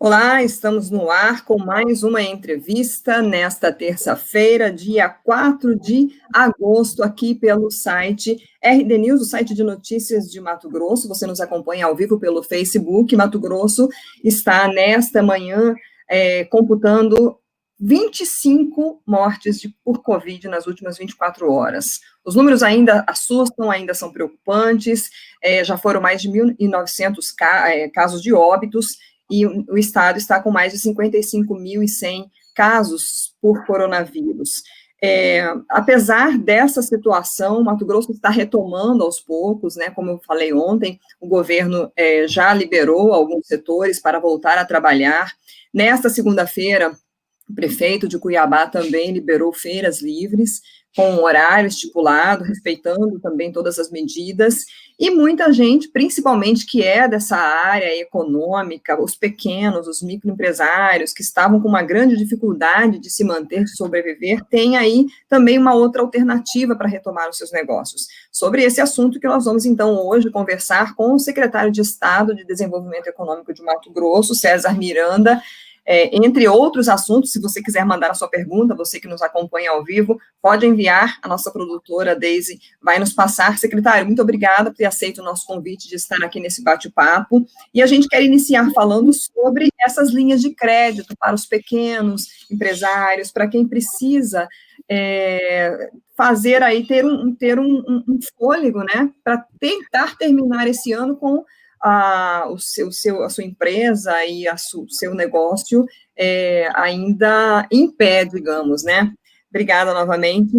Olá, estamos no ar com mais uma entrevista nesta terça-feira, dia 4 de agosto, aqui pelo site RD News, o site de notícias de Mato Grosso. Você nos acompanha ao vivo pelo Facebook. Mato Grosso está nesta manhã computando 25 mortes por Covid nas últimas 24 horas. Os números ainda assustam, ainda são preocupantes, já foram mais de 1.900 casos de óbitos, e o estado está com mais de 55.100 casos por coronavírus. Apesar dessa situação, Mato Grosso está retomando aos poucos, né? Como eu falei ontem, o governo já liberou alguns setores para voltar a trabalhar. Nesta segunda-feira, o prefeito de Cuiabá também liberou feiras livres, com um horário estipulado, respeitando também todas as medidas, e muita gente, principalmente que é dessa área econômica, os pequenos, os microempresários, que estavam com uma grande dificuldade de se manter, de sobreviver, tem aí também uma outra alternativa para retomar os seus negócios. Sobre esse assunto que nós vamos, então, hoje conversar com o secretário de Estado de Desenvolvimento Econômico de Mato Grosso, César Miranda. Entre outros assuntos, se você quiser mandar a sua pergunta, você que nos acompanha ao vivo, pode enviar, a nossa produtora, Deise, vai nos passar. Secretário, muito obrigada por ter aceito o nosso convite de estar aqui nesse bate-papo, e a gente quer iniciar falando sobre essas linhas de crédito para os pequenos empresários, para quem precisa fazer aí, ter um fôlego, né, para tentar terminar esse ano com a sua empresa e o seu negócio ainda em pé, digamos, né? Obrigada novamente.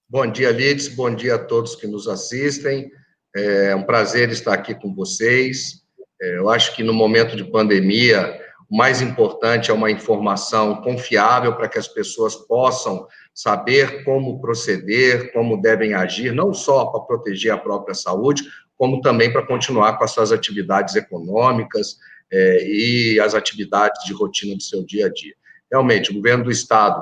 Bom dia, Lides, bom dia a todos que nos assistem. É um prazer estar aqui com vocês. Eu acho que no momento de pandemia, o mais importante é uma informação confiável para que as pessoas possam saber como proceder, como devem agir, não só para proteger a própria saúde, como também para continuar com as suas atividades econômicas e as atividades de rotina do seu dia a dia. Realmente, o governo do Estado,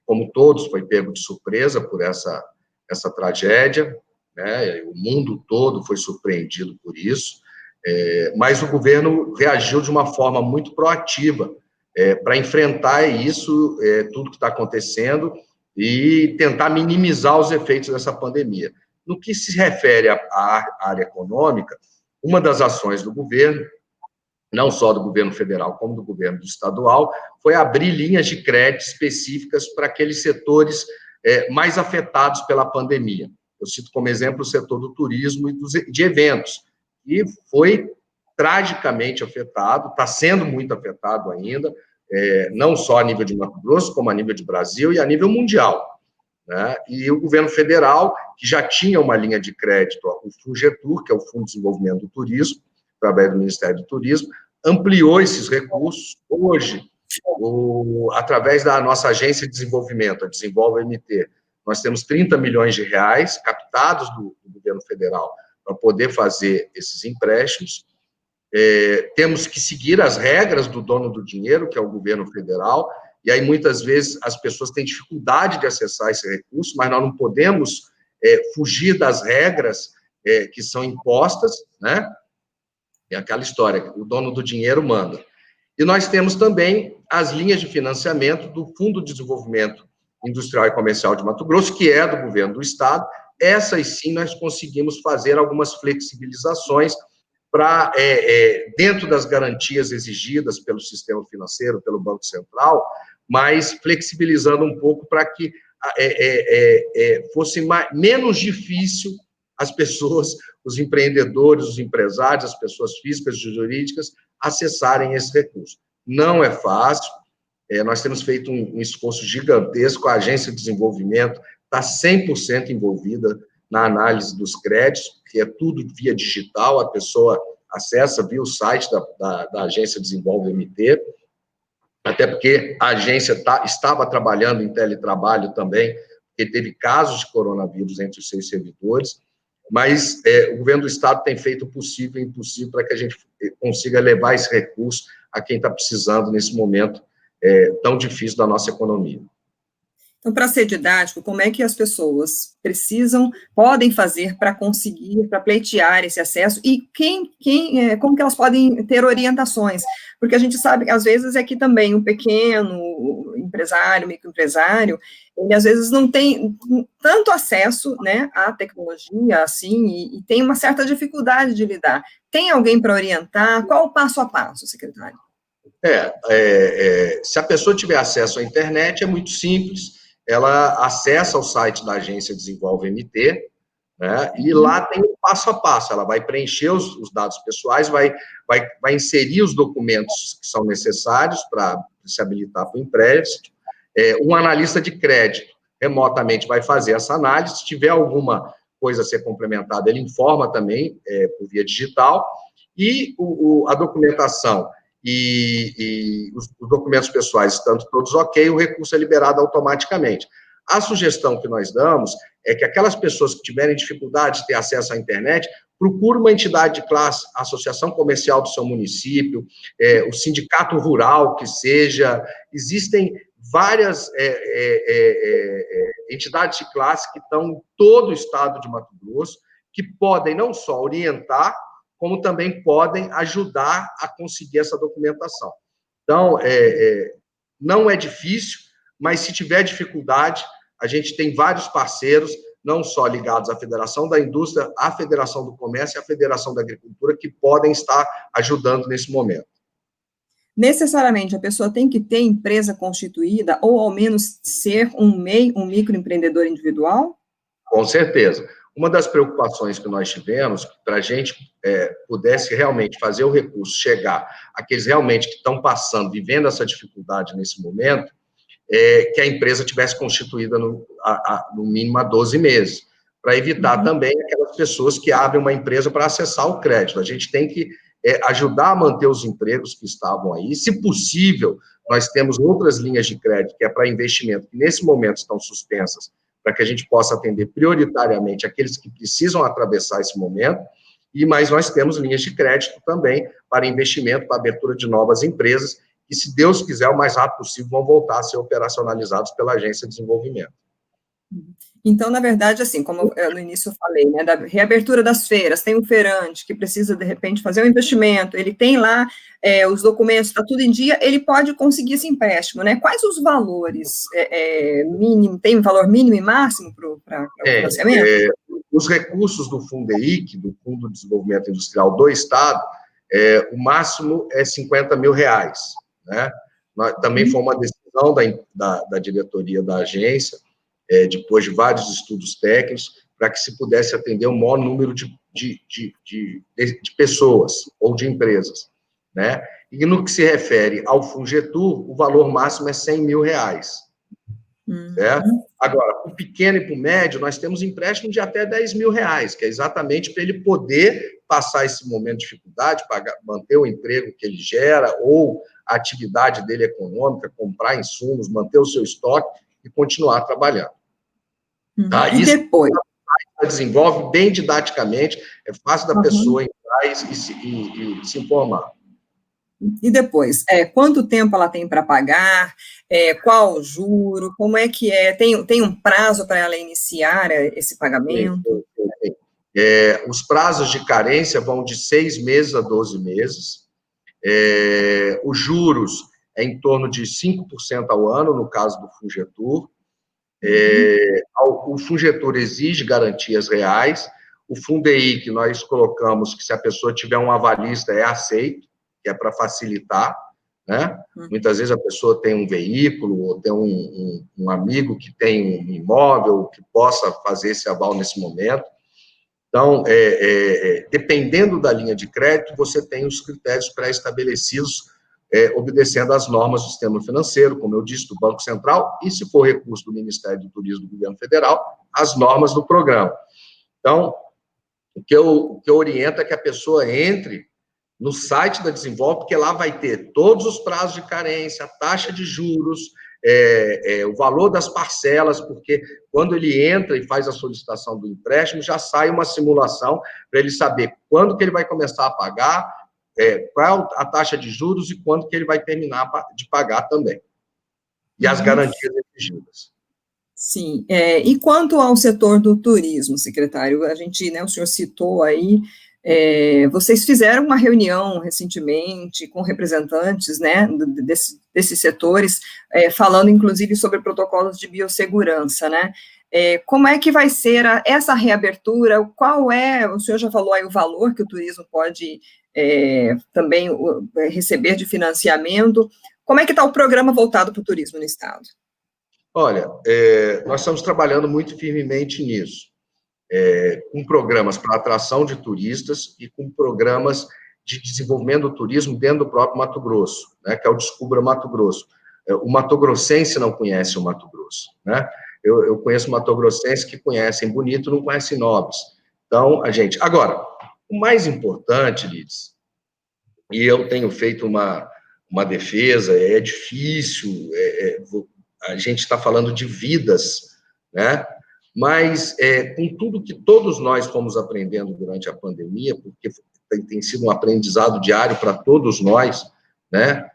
como todos, foi pego de surpresa por essa tragédia, né? O mundo todo foi surpreendido por isso, mas o governo reagiu de uma forma muito proativa para enfrentar isso, tudo que está acontecendo, e tentar minimizar os efeitos dessa pandemia. No que se refere à área econômica, uma das ações do governo, não só do governo federal, como do governo estadual, foi abrir linhas de crédito específicas para aqueles setores mais afetados pela pandemia. Eu cito como exemplo o setor do turismo e de eventos, que foi tragicamente afetado, está sendo muito afetado ainda, não só a nível de Mato Grosso, como a nível de Brasil e a nível mundial. Né? E o governo federal, que já tinha uma linha de crédito, o FUNGETUR, que é o Fundo de Desenvolvimento do Turismo, através do Ministério do Turismo, ampliou esses recursos. Hoje, através da nossa agência de desenvolvimento, a Desenvolve MT, nós temos 30 milhões de reais captados do governo federal para poder fazer esses empréstimos. Temos que seguir as regras do dono do dinheiro, que é o governo federal, e aí muitas vezes as pessoas têm dificuldade de acessar esse recurso, mas nós não podemos fugir das regras que são impostas, né? É aquela história, o dono do dinheiro manda. E nós temos também as linhas de financiamento do Fundo de Desenvolvimento Industrial e Comercial de Mato Grosso, que é do governo do estado. Essas sim nós conseguimos fazer algumas flexibilizações para, dentro das garantias exigidas pelo sistema financeiro, pelo Banco Central, mas flexibilizando um pouco para que fosse menos difícil as pessoas, os empreendedores, os empresários, as pessoas físicas e jurídicas acessarem esse recurso. Não é fácil, nós temos feito um esforço gigantesco, a Agência de Desenvolvimento está 100% envolvida na análise dos créditos, que é tudo via digital, a pessoa acessa via o site da Agência Desenvolve MT, até porque a agência estava trabalhando em teletrabalho também, porque teve casos de coronavírus entre os seus servidores, mas o governo do estado tem feito o possível e o impossível para que a gente consiga levar esse recurso a quem está precisando nesse momento tão difícil da nossa economia. Então, para ser didático, como é que as pessoas podem fazer para conseguir, para pleitear esse acesso e como que elas podem ter orientações? Porque a gente sabe que, às vezes, é que também um pequeno empresário, microempresário, ele, às vezes, não tem tanto acesso, né, à tecnologia, assim, e tem uma certa dificuldade de lidar. Tem alguém para orientar? Qual o passo a passo, secretário? Se a pessoa tiver acesso à internet, é muito simples, ela acessa o site da agência Desenvolve MT, né, e lá tem o passo a passo, ela vai preencher os dados pessoais, vai inserir os documentos que são necessários para se habilitar para o empréstimo, um analista de crédito remotamente vai fazer essa análise, se tiver alguma coisa a ser complementada, ele informa também por via digital, e a documentação e os documentos pessoais estando todos ok, o recurso é liberado automaticamente. A sugestão que nós damos é que aquelas pessoas que tiverem dificuldade de ter acesso à internet, procure uma entidade de classe, a associação comercial do seu município, o sindicato rural que seja, existem várias entidades de classe que estão em todo o estado de Mato Grosso, que podem não só orientar, como também podem ajudar a conseguir essa documentação. Então, não é difícil, mas se tiver dificuldade, a gente tem vários parceiros, não só ligados à Federação da Indústria, à Federação do Comércio e à Federação da Agricultura, que podem estar ajudando nesse momento. Necessariamente, a pessoa tem que ter empresa constituída, ou ao menos ser um microempreendedor individual? Com certeza. Uma das preocupações que nós tivemos, para a gente pudesse realmente fazer o recurso chegar àqueles realmente que estão passando, vivendo essa dificuldade nesse momento, que a empresa tivesse constituída no mínimo há 12 meses, para evitar também aquelas pessoas que abrem uma empresa para acessar o crédito. A gente tem que ajudar a manter os empregos que estavam aí. Se possível, nós temos outras linhas de crédito, que é para investimento, que nesse momento estão suspensas, para que a gente possa atender prioritariamente aqueles que precisam atravessar esse momento, mas nós temos linhas de crédito também para investimento, para abertura de novas empresas, e, se Deus quiser, o mais rápido possível, vão voltar a ser operacionalizados pela Agência de Desenvolvimento. Então, na verdade, assim, como eu, no início eu falei, né, da reabertura das feiras, tem um feirante que precisa, de repente, fazer um investimento, ele tem lá os documentos, está tudo em dia, ele pode conseguir esse empréstimo, né? Quais os valores mínimo, tem um valor mínimo e máximo para o financiamento? Os recursos do FUNDEIC, do Fundo de Desenvolvimento Industrial do Estado, o máximo é R$50 mil, né? Também foi uma decisão da diretoria da agência, depois de vários estudos técnicos, para que se pudesse atender o maior número de pessoas ou de empresas, né? E no que se refere ao Fungetur, o valor máximo é R$100 mil, certo? Agora, para o pequeno e para o médio, nós temos empréstimo de até R$10 mil, que é exatamente para ele poder passar esse momento de dificuldade, manter o emprego que ele gera, ou a atividade dele econômica, comprar insumos, manter o seu estoque e continuar trabalhando. Tá? E depois? Isso desenvolve bem didaticamente, é fácil da pessoa entrar e se informar. E depois, quanto tempo ela tem para pagar, qual o juro, como é que é, tem um prazo para ela iniciar esse pagamento? Sim. Os prazos de carência vão de 6 meses a 12 meses, os juros é em torno de 5% ao ano, no caso do Fungetur. O Fungetur exige garantias reais, o FUNDEIC, que nós colocamos que se a pessoa tiver um avalista, é aceito, que é para facilitar, né? Muitas vezes a pessoa tem um veículo, ou tem um amigo que tem um imóvel, que possa fazer esse aval nesse momento. Então, dependendo da linha de crédito, você tem os critérios pré-estabelecidos, obedecendo às normas do sistema financeiro, como eu disse, do Banco Central, e, se for recurso do Ministério do Turismo do Governo Federal, as normas do programa. Então, o que eu oriento é que a pessoa entre no site da Desenvolve, porque lá vai ter todos os prazos de carência, a taxa de juros, o valor das parcelas, porque quando ele entra e faz a solicitação do empréstimo, já sai uma simulação para ele saber quando que ele vai começar a pagar, qual a taxa de juros e quando que ele vai terminar de pagar também. E as garantias exigidas. Sim, e quanto ao setor do turismo, secretário, a gente, né, o senhor citou aí, vocês fizeram uma reunião recentemente com representantes, né, desses setores, falando inclusive sobre protocolos de biossegurança, né? Como é que vai ser essa reabertura? O senhor já falou aí o valor que o turismo pode também receber de financiamento. Como é que está o programa voltado para o turismo no estado? Olha, nós estamos trabalhando muito firmemente nisso, com programas para atração de turistas e com programas de desenvolvimento do turismo dentro do próprio Mato Grosso, né, que é o Descubra Mato Grosso. O matogrossense não conhece o Mato Grosso, né? Eu conheço matogrossenses que conhecem Bonito, não conhecem Nobres. Então, Agora, o mais importante, Lides, e eu tenho feito uma defesa, é difícil, a gente está falando de vidas, né? Mas com tudo que todos nós fomos aprendendo durante a pandemia, porque tem sido um aprendizado diário para todos nós, né?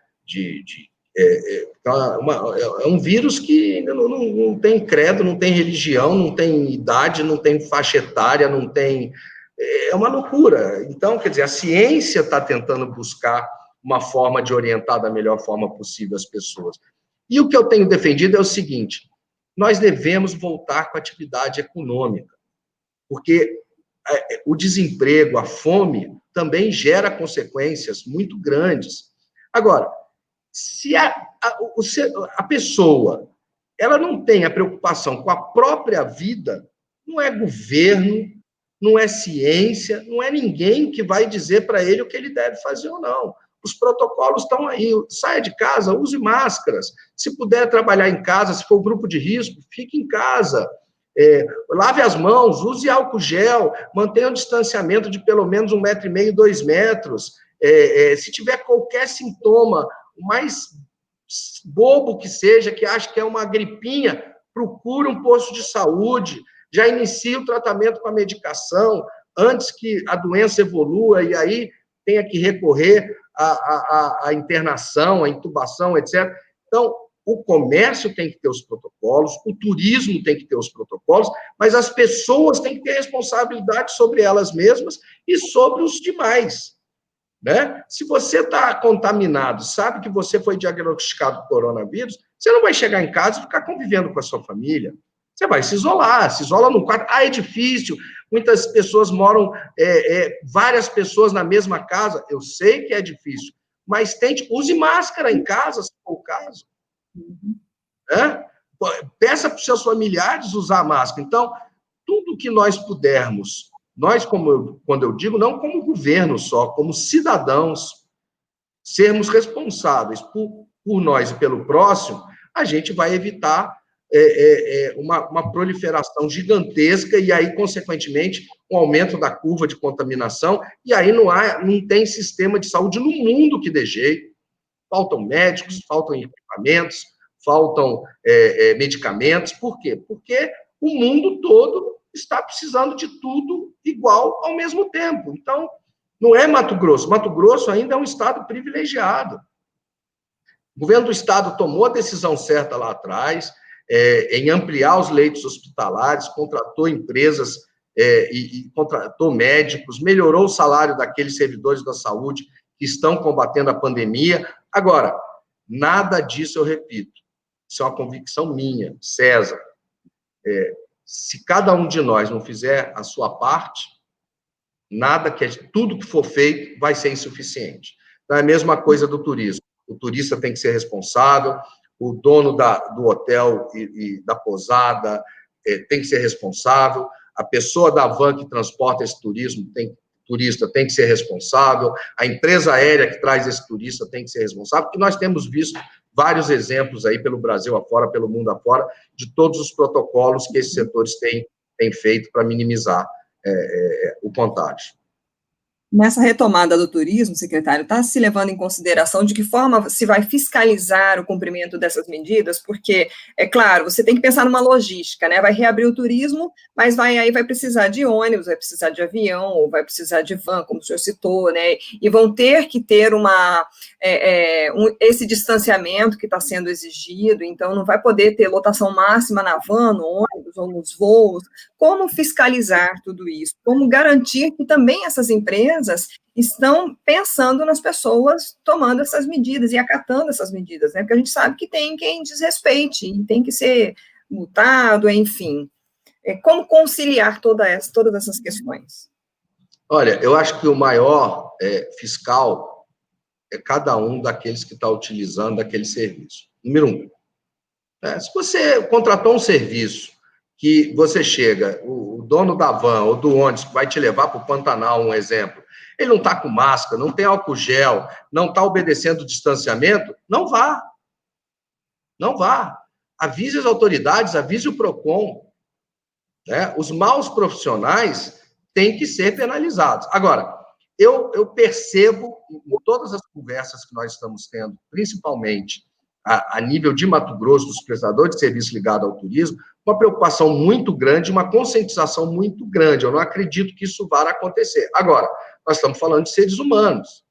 É um vírus que não tem credo, não tem religião, não tem idade, não tem faixa etária, não tem... É uma loucura. Então, quer dizer, a ciência está tentando buscar uma forma de orientar da melhor forma possível as pessoas. E o que eu tenho defendido é o seguinte: nós devemos voltar com a atividade econômica, porque o desemprego, a fome, também gera consequências muito grandes. Agora, se a pessoa ela não tem a preocupação com a própria vida, não é governo, não é ciência, não é ninguém que vai dizer para ele o que ele deve fazer ou não. Os protocolos estão aí. Saia de casa, use máscaras. Se puder trabalhar em casa, se for grupo de risco, fique em casa. Lave as mãos, use álcool gel, mantenha o distanciamento de pelo menos 1,5 metro, 2 metros. Se tiver qualquer sintoma, o mais bobo que seja, que acha que é uma gripinha, procure um posto de saúde, já inicie o tratamento com a medicação, antes que a doença evolua e aí tenha que recorrer à internação, à intubação, etc. Então, o comércio tem que ter os protocolos, o turismo tem que ter os protocolos, mas as pessoas têm que ter responsabilidade sobre elas mesmas e sobre os demais, né? Se você está contaminado, sabe que você foi diagnosticado com coronavírus, você não vai chegar em casa e ficar convivendo com a sua família. Você vai se isola num quarto. É difícil, muitas pessoas moram, várias pessoas na mesma casa. Eu sei que é difícil, mas use máscara em casa, se for o caso. Né? Peça para os seus familiares usar máscara. Então, tudo que nós pudermos, quando eu digo, não como governo só, como cidadãos, sermos responsáveis por nós e pelo próximo, a gente vai evitar uma proliferação gigantesca e aí, consequentemente, um aumento da curva de contaminação, e aí não tem sistema de saúde no mundo que dê jeito. Faltam médicos, faltam equipamentos, faltam medicamentos. Por quê? Porque o mundo todo está precisando de tudo igual ao mesmo tempo. Então, não é Mato Grosso. Mato Grosso ainda é um estado privilegiado. O governo do estado tomou a decisão certa lá atrás, em ampliar os leitos hospitalares, contratou empresas e contratou médicos, melhorou o salário daqueles servidores da saúde que estão combatendo a pandemia. Agora, nada disso eu repito. Isso é uma convicção minha, César. Se cada um de nós não fizer a sua parte, tudo que for feito vai ser insuficiente. Então, é a mesma coisa do turismo. O turista tem que ser responsável, o dono do hotel e da pousada tem que ser responsável, a pessoa da van que transporta esse turista tem que ser responsável, a empresa aérea que traz esse turista tem que ser responsável, porque nós temos visto vários exemplos aí pelo Brasil afora, pelo mundo afora, de todos os protocolos que esses setores têm feito para minimizar o contágio. Nessa retomada do turismo, secretário, está se levando em consideração de que forma se vai fiscalizar o cumprimento dessas medidas? Porque, é claro, você tem que pensar numa logística, né? Vai reabrir o turismo, mas aí vai precisar de ônibus, vai precisar de avião, ou vai precisar de van, como o senhor citou, né? E vão ter que ter esse distanciamento que está sendo exigido, então não vai poder ter lotação máxima na van, no ônibus ou nos voos. Como fiscalizar tudo isso? Como garantir que também essas empresas estão pensando nas pessoas tomando essas medidas e acatando essas medidas, né? Porque a gente sabe que tem quem desrespeite e tem que ser multado, enfim. Como conciliar todas essas questões? Olha, eu acho que o maior fiscal é cada um daqueles que está utilizando aquele serviço. Número um, se você contratou um serviço que você chega, o dono da van ou do ônibus que vai te levar para o Pantanal, um exemplo, ele não está com máscara, não tem álcool gel, não está obedecendo o distanciamento, não vá. Não vá. Avise as autoridades, avise o PROCON. Né? Os maus profissionais têm que ser penalizados. Agora, eu percebo em todas as conversas que nós estamos tendo, principalmente a nível de Mato Grosso, dos prestadores de serviço ligado ao turismo, uma preocupação muito grande, uma conscientização muito grande. Eu não acredito que isso vá acontecer. Agora, nós estamos falando de seres humanos.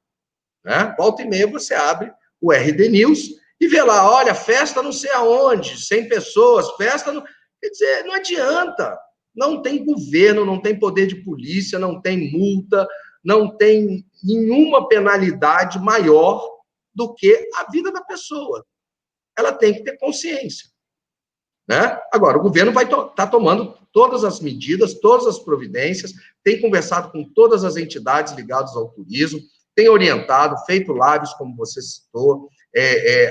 Né? Volta e meia você abre o RD News e vê lá, olha, festa não sei aonde, 100 pessoas, festa... Não... Quer dizer, não adianta. Não tem governo, não tem poder de polícia, não tem multa, não tem nenhuma penalidade maior do que a vida da pessoa. Ela tem que ter consciência. Né? Agora, o governo vai estar tomando todas as medidas, todas as providências, tem conversado com todas as entidades ligadas ao turismo, tem orientado, feito lives, como você citou,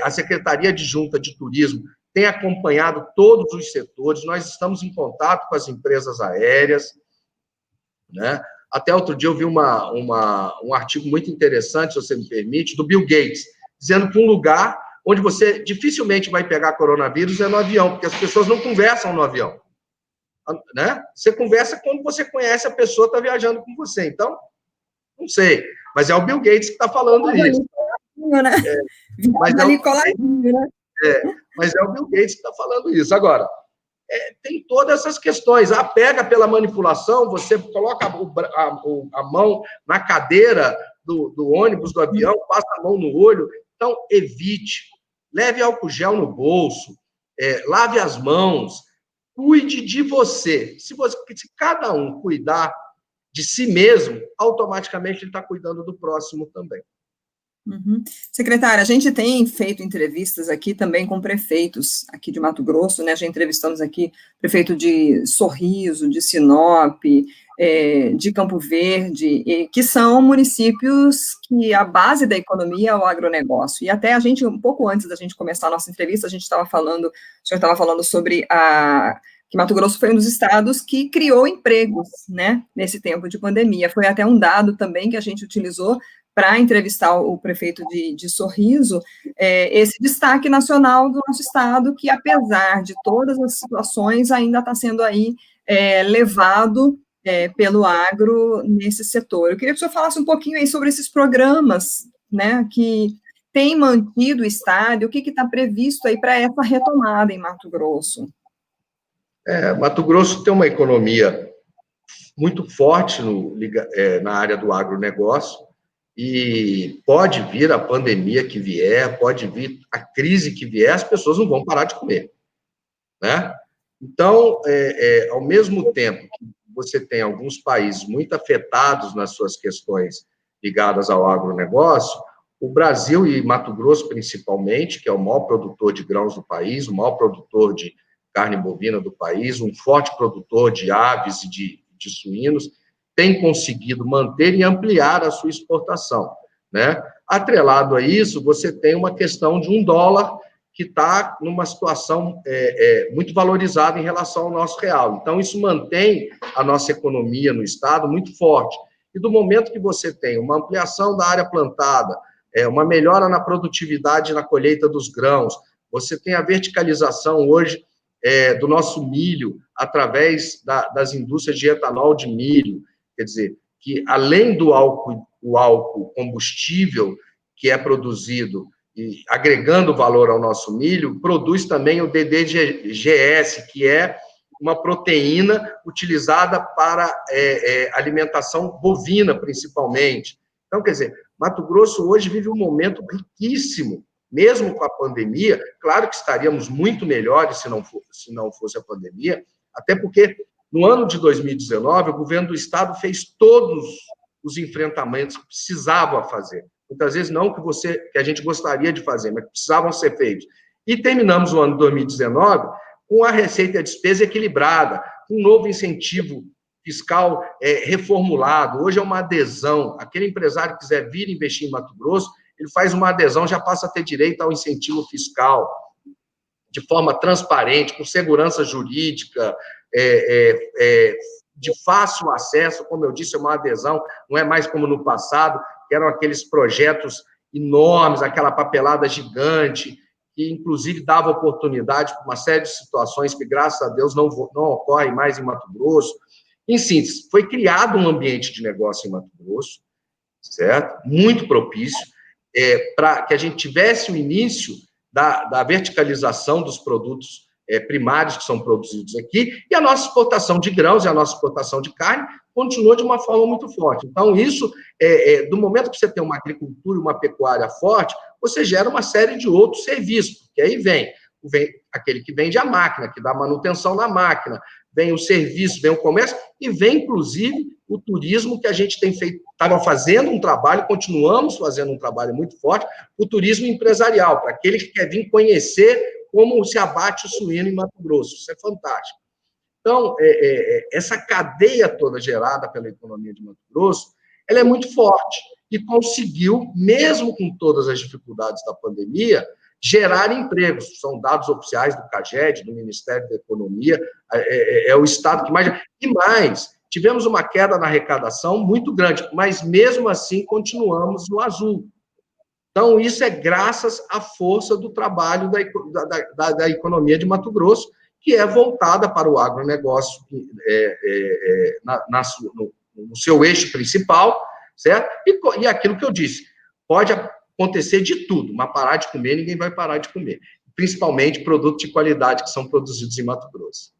a Secretaria Adjunta de Turismo tem acompanhado todos os setores, nós estamos em contato com as empresas aéreas, né? Até outro dia eu vi um artigo muito interessante, se você me permite, do Bill Gates, dizendo que um lugar onde você dificilmente vai pegar coronavírus é no avião, porque as pessoas não conversam no avião. Né? Você conversa quando você conhece a pessoa que está viajando com você. Então, não sei, mas é o Bill Gates que está falando isso. Né? Mas é o Bill Gates que está falando isso. Agora, tem todas essas questões. Pega pela manipulação, você coloca a mão na cadeira do ônibus, do avião, passa a mão no olho. Então, evite. Leve álcool gel no bolso, lave as mãos, cuide de você. Se cada um cuidar de si mesmo, automaticamente ele está cuidando do próximo também. Uhum. Secretária, a gente tem feito entrevistas aqui também com prefeitos aqui de Mato Grosso, né? Já entrevistamos aqui prefeito de Sorriso, de Sinop, de Campo Verde, que são municípios que a base da economia é o agronegócio. E até a gente, um pouco antes da gente começar a nossa entrevista, o senhor estava falando sobre que Mato Grosso foi um dos estados que criou empregos, né, nesse tempo de pandemia. Foi até um dado também que a gente utilizou para entrevistar o prefeito de Sorriso, esse destaque nacional do nosso estado, que apesar de todas as situações, ainda está sendo aí levado pelo agro nesse setor. Eu queria que o senhor falasse um pouquinho aí sobre esses programas, né, que têm mantido o estado, o que está previsto aí para essa retomada em Mato Grosso. Mato Grosso tem uma economia muito forte na área do agronegócio, e pode vir a pandemia que vier, pode vir a crise que vier, as pessoas não vão parar de comer, né? Então, ao mesmo tempo que você tem alguns países muito afetados nas suas questões ligadas ao agronegócio, o Brasil e Mato Grosso, principalmente, que é o maior produtor de grãos do país, o maior produtor de carne bovina do país, um forte produtor de aves e de suínos, tem conseguido manter e ampliar a sua exportação, né? Atrelado a isso, você tem uma questão de um dólar que está numa situação muito valorizada em relação ao nosso real. Então, isso mantém a nossa economia no estado muito forte. E do momento que você tem uma ampliação da área plantada, uma melhora na produtividade e na colheita dos grãos, você tem a verticalização hoje do nosso milho através das indústrias de etanol de milho, quer dizer, que, além do álcool, o álcool combustível que é produzido e agregando valor ao nosso milho, produz também o DDGS, que é uma proteína utilizada para alimentação bovina, principalmente. Então, quer dizer, Mato Grosso hoje vive um momento riquíssimo, mesmo com a pandemia. Claro que estaríamos muito melhores se não fosse a pandemia, até porque no ano de 2019, o governo do estado fez todos os enfrentamentos que precisava fazer. Muitas vezes não que a gente gostaria de fazer, mas que precisavam ser feitos. E terminamos o ano de 2019 com a receita e a despesa equilibrada, com um novo incentivo fiscal reformulado. Hoje é uma adesão. Aquele empresário que quiser vir investir em Mato Grosso, ele faz uma adesão, já passa a ter direito ao incentivo fiscal, de forma transparente, com segurança jurídica, de fácil acesso, como eu disse, é uma adesão, não é mais como no passado, que eram aqueles projetos enormes, aquela papelada gigante, que inclusive dava oportunidade para uma série de situações que, graças a Deus, não ocorrem mais em Mato Grosso. Em síntese, foi criado um ambiente de negócio em Mato Grosso, certo? Muito propício, para que a gente tivesse o início da verticalização dos produtos primários que são produzidos aqui, e a nossa exportação de grãos e a nossa exportação de carne continua de uma forma muito forte. Então, isso, do momento que você tem uma agricultura e uma pecuária forte, você gera uma série de outros serviços, porque aí vem aquele que vende a máquina, que dá manutenção na máquina, vem o serviço, vem o comércio, e vem, inclusive, o turismo que a gente tem feito, estava fazendo um trabalho, continuamos fazendo um trabalho muito forte, o turismo empresarial, para aquele que quer vir conhecer como se abate o suíno em Mato Grosso. Isso é fantástico. Então, essa cadeia toda gerada pela economia de Mato Grosso, ela é muito forte e conseguiu, mesmo com todas as dificuldades da pandemia, gerar empregos. São dados oficiais do CAGED, do Ministério da Economia, é o estado que mais... E mais, tivemos uma queda na arrecadação muito grande, mas mesmo assim continuamos no azul. Então, isso é graças à força do trabalho da economia de Mato Grosso, que é voltada para o agronegócio no seu eixo principal, certo? E aquilo que eu disse, pode acontecer de tudo, mas parar de comer, ninguém vai parar de comer. Principalmente produtos de qualidade que são produzidos em Mato Grosso.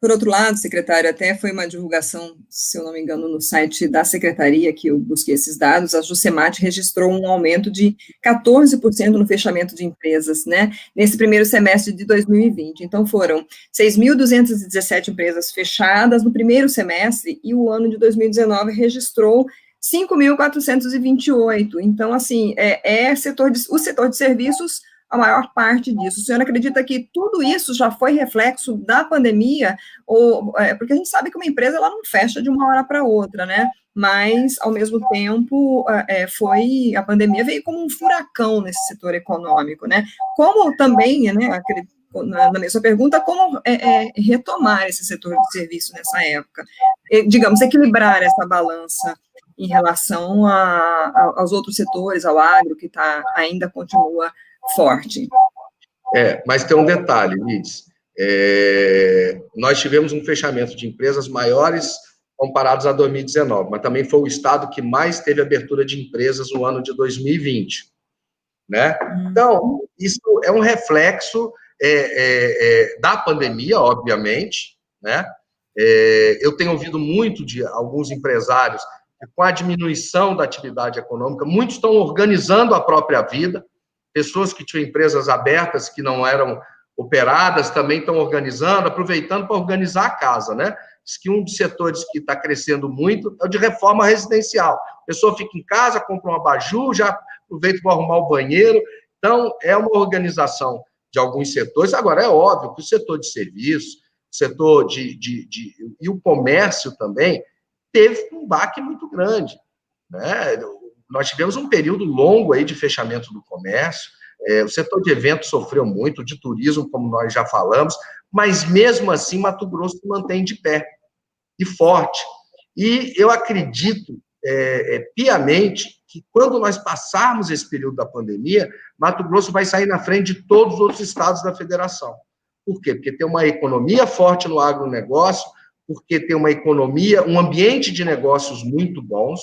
Por outro lado, secretário, até foi uma divulgação, se eu não me engano, no site da secretaria, que eu busquei esses dados, a Juscemat registrou um aumento de 14% no fechamento de empresas, né, nesse primeiro semestre de 2020. Então, foram 6.217 empresas fechadas no primeiro semestre, e o ano de 2019 registrou 5.428. Então, assim, o setor de serviços, a maior parte disso. O senhor acredita que tudo isso já foi reflexo da pandemia? Porque a gente sabe que uma empresa ela não fecha de uma hora para outra, né? Mas, ao mesmo tempo, a pandemia veio como um furacão nesse setor econômico, né? Como também, né, na mesma pergunta, como retomar esse setor de serviço nessa época? Digamos, equilibrar essa balança em relação aos outros setores, ao agro, que ainda continua forte. Mas tem um detalhe, Liz. Nós tivemos um fechamento de empresas maiores comparados a 2019, mas também foi o estado que mais teve abertura de empresas no ano de 2020, né? Então, isso é um reflexo da pandemia, obviamente, né? Eu tenho ouvido muito de alguns empresários que, com a diminuição da atividade econômica, muitos estão organizando a própria vida. Pessoas que tinham empresas abertas, que não eram operadas, também estão organizando, aproveitando para organizar a casa, né? Diz que um dos setores que está crescendo muito é o de reforma residencial. A pessoa fica em casa, compra um abajur, já aproveita para arrumar o banheiro. Então, é uma organização de alguns setores. Agora, é óbvio que o setor de serviços, o setor e o comércio também, teve um baque muito grande, né? Nós tivemos um período longo aí de fechamento do comércio, o setor de eventos sofreu muito, de turismo, como nós já falamos, mas mesmo assim Mato Grosso se mantém de pé e forte. E eu acredito piamente que quando nós passarmos esse período da pandemia, Mato Grosso vai sair na frente de todos os outros estados da federação. Por quê? Porque tem uma economia forte no agronegócio, porque tem uma economia, um ambiente de negócios muito bons.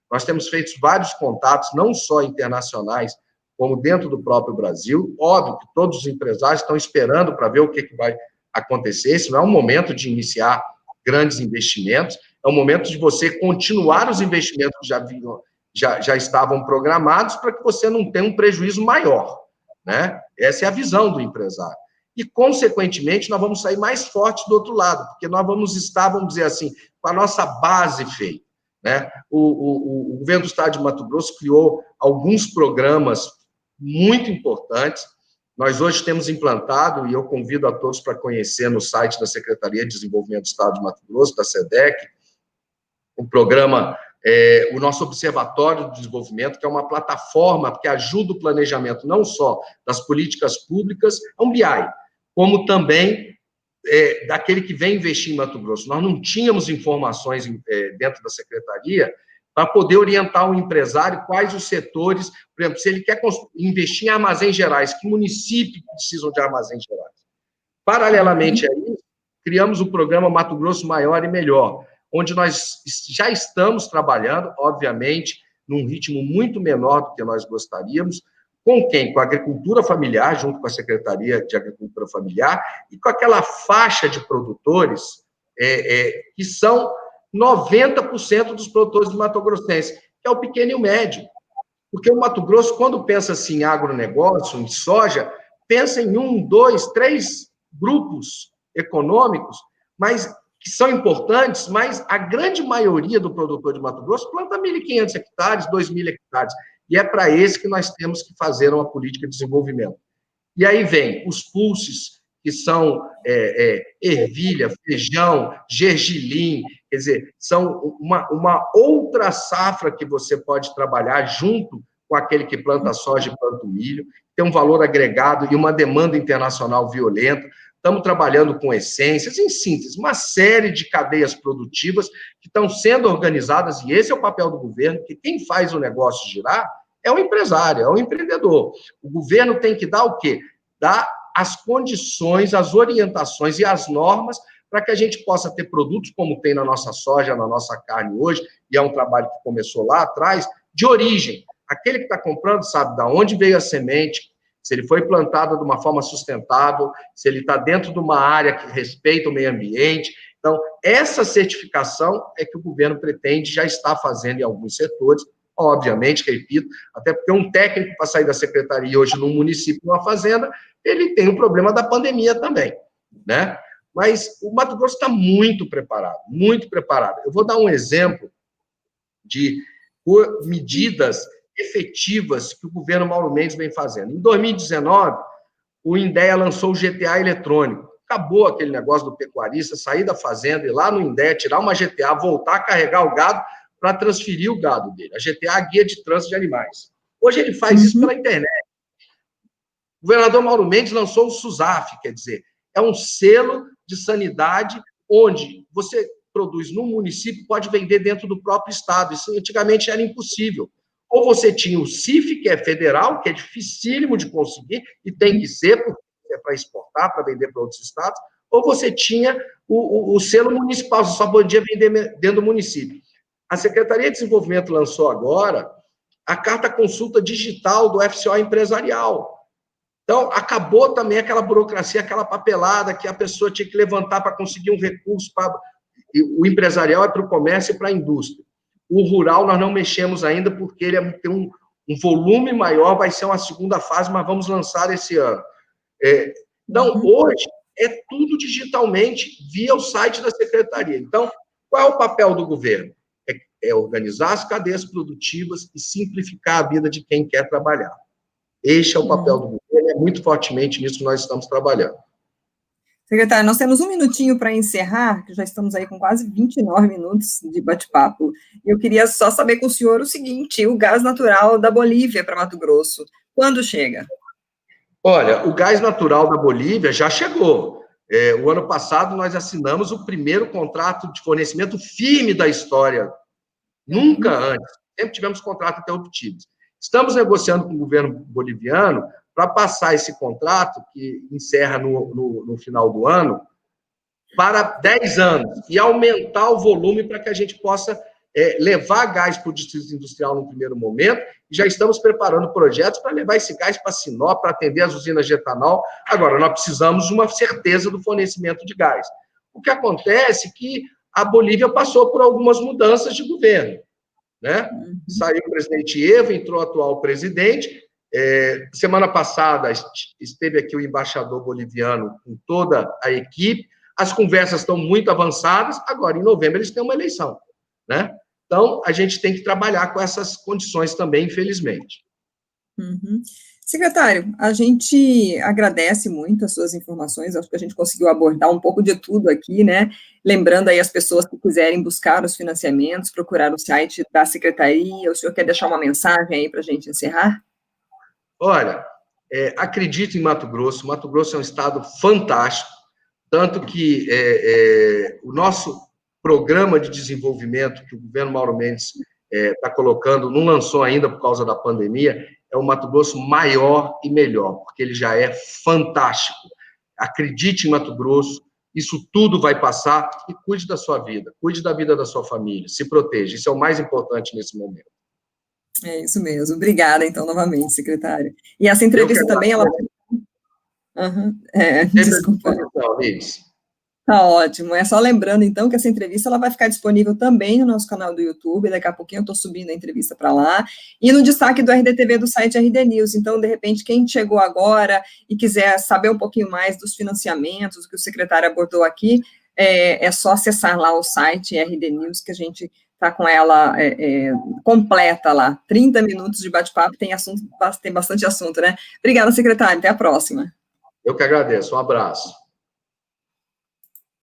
Nós temos feito vários contatos, não só internacionais, como dentro do próprio Brasil. Óbvio que todos os empresários estão esperando para ver o que vai acontecer. Esse não é um momento de iniciar grandes investimentos, é o momento de você continuar os investimentos que já estavam programados para que você não tenha um prejuízo maior, né? Essa é a visão do empresário. E, consequentemente, nós vamos sair mais fortes do outro lado, porque nós vamos estar, vamos dizer assim, com a nossa base feita, né? O governo do estado de Mato Grosso criou alguns programas muito importantes. Nós hoje temos implantado, e eu convido a todos para conhecer no site da Secretaria de Desenvolvimento do Estado de Mato Grosso, da SEDEC, o programa, o nosso Observatório de Desenvolvimento, que é uma plataforma que ajuda o planejamento não só das políticas públicas, é um BI, como também daquele que vem investir em Mato Grosso. Nós não tínhamos informações dentro da Secretaria para poder orientar o empresário quais os setores, por exemplo, se ele quer investir em armazéns gerais, que municípios precisam de armazéns gerais. Paralelamente a isso, criamos o programa Mato Grosso Maior e Melhor, onde nós já estamos trabalhando, obviamente, num ritmo muito menor do que nós gostaríamos, com quem? Com a agricultura familiar, junto com a Secretaria de Agricultura Familiar, e com aquela faixa de produtores que são 90% dos produtores do Mato Grossense, que é o pequeno e o médio. Porque o Mato Grosso, quando pensa assim em agronegócio, em soja, pensa em 1, 2, 3 grupos econômicos, mas que são importantes, mas a grande maioria do produtor de Mato Grosso planta 1.500 hectares, 2.000 hectares. E é para esse que nós temos que fazer uma política de desenvolvimento. E aí vem os pulses, que são ervilha, feijão, gergelim, quer dizer, são uma outra safra que você pode trabalhar junto com aquele que planta soja e planta milho, tem um valor agregado e uma demanda internacional violenta. Estamos trabalhando com essências, em síntese, uma série de cadeias produtivas que estão sendo organizadas, e esse é o papel do governo, que quem faz o negócio girar é o empresário, é o empreendedor. O governo tem que dar o quê? Dar as condições, as orientações e as normas para que a gente possa ter produtos como tem na nossa soja, na nossa carne hoje, e é um trabalho que começou lá atrás, de origem. Aquele que está comprando sabe de onde veio a semente, se ele foi plantado de uma forma sustentável, se ele está dentro de uma área que respeita o meio ambiente. Então, essa certificação é que o governo pretende, já está fazendo em alguns setores, obviamente, repito, até porque um técnico para sair da secretaria hoje num município, numa fazenda, ele tem o problema da pandemia também, né? Mas o Mato Grosso está muito preparado, muito preparado. Eu vou dar um exemplo de medidas efetivas que o governo Mauro Mendes vem fazendo. Em 2019, o INDEA lançou o GTA eletrônico. Acabou aquele negócio do pecuarista sair da fazenda, ir lá no INDEA, tirar uma GTA, voltar a carregar o gado para transferir o gado dele. A GTA é a Guia de Trânsito de Animais. Hoje ele faz isso pela internet. O governador Mauro Mendes lançou o SUSAF, quer dizer, é um selo de sanidade onde você produz no município pode vender dentro do próprio estado. Isso antigamente era impossível. Ou você tinha o CIF, que é federal, que é dificílimo de conseguir, e tem que ser, porque é para exportar, para vender para outros estados, ou você tinha o selo municipal, você só podia vender dentro do município. A Secretaria de Desenvolvimento lançou agora a carta consulta digital do FCO empresarial. Então, acabou também aquela burocracia, aquela papelada que a pessoa tinha que levantar para conseguir um recurso. O empresarial é para o comércio e para a indústria. O rural nós não mexemos ainda, porque ele tem um volume maior, vai ser uma segunda fase, mas vamos lançar esse ano. Então, hoje, é tudo digitalmente, via o site da Secretaria. Então, qual é o papel do governo? É organizar as cadeias produtivas e simplificar a vida de quem quer trabalhar. Este é o papel do governo, é muito fortemente nisso que nós estamos trabalhando. Secretário, nós temos um minutinho para encerrar, que já estamos aí com quase 29 minutos de bate-papo. Eu queria só saber com o senhor o seguinte: o gás natural da Bolívia para Mato Grosso, quando chega? Olha, o gás natural da Bolívia já chegou. O ano passado nós assinamos o primeiro contrato de fornecimento firme da história. Nunca antes. Sempre tivemos contratos interruptivos. Estamos negociando com o governo boliviano para passar esse contrato, que encerra no final do ano, para 10 anos e aumentar o volume para que a gente possa levar gás para o distrito industrial no primeiro momento, e já estamos preparando projetos para levar esse gás para Sinop, para atender as usinas de etanol. Agora, nós precisamos de uma certeza do fornecimento de gás. O que acontece é que a Bolívia passou por algumas mudanças de governo, né? Saiu o presidente Evo, entrou o atual presidente. Semana passada esteve aqui o embaixador boliviano com toda a equipe. As conversas estão muito avançadas. Agora, em novembro, eles têm uma eleição, né? Então, a gente tem que trabalhar com essas condições também, infelizmente. Uhum. Secretário, a gente agradece muito as suas informações, acho que a gente conseguiu abordar um pouco de tudo aqui, né? Lembrando aí as pessoas que quiserem buscar os financiamentos, procurar o site da Secretaria. O senhor quer deixar uma mensagem aí para a gente encerrar? Olha, acredito em Mato Grosso é um estado fantástico, tanto que o nosso programa de desenvolvimento que o governo Mauro Mendes está colocando, não lançou ainda por causa da pandemia, é o Mato Grosso maior e melhor, porque ele já é fantástico. Acredite em Mato Grosso, isso tudo vai passar, e cuide da sua vida, cuide da vida da sua família, se proteja, isso é o mais importante nesse momento. É isso mesmo. Obrigada, então, novamente, secretário. E essa entrevista também, ela... desculpa. Tá ótimo. É só lembrando, então, que essa entrevista ela vai ficar disponível também no nosso canal do YouTube. Daqui a pouquinho eu estou subindo a entrevista para lá. E no destaque do RDTV do site RD News. Então, de repente, quem chegou agora e quiser saber um pouquinho mais dos financiamentos que o secretário abordou aqui, é só acessar lá o site RD News, que a gente está com ela completa lá. 30 minutos de bate-papo, tem bastante assunto, né? Obrigada, secretário. Até a próxima. Eu que agradeço. Um abraço.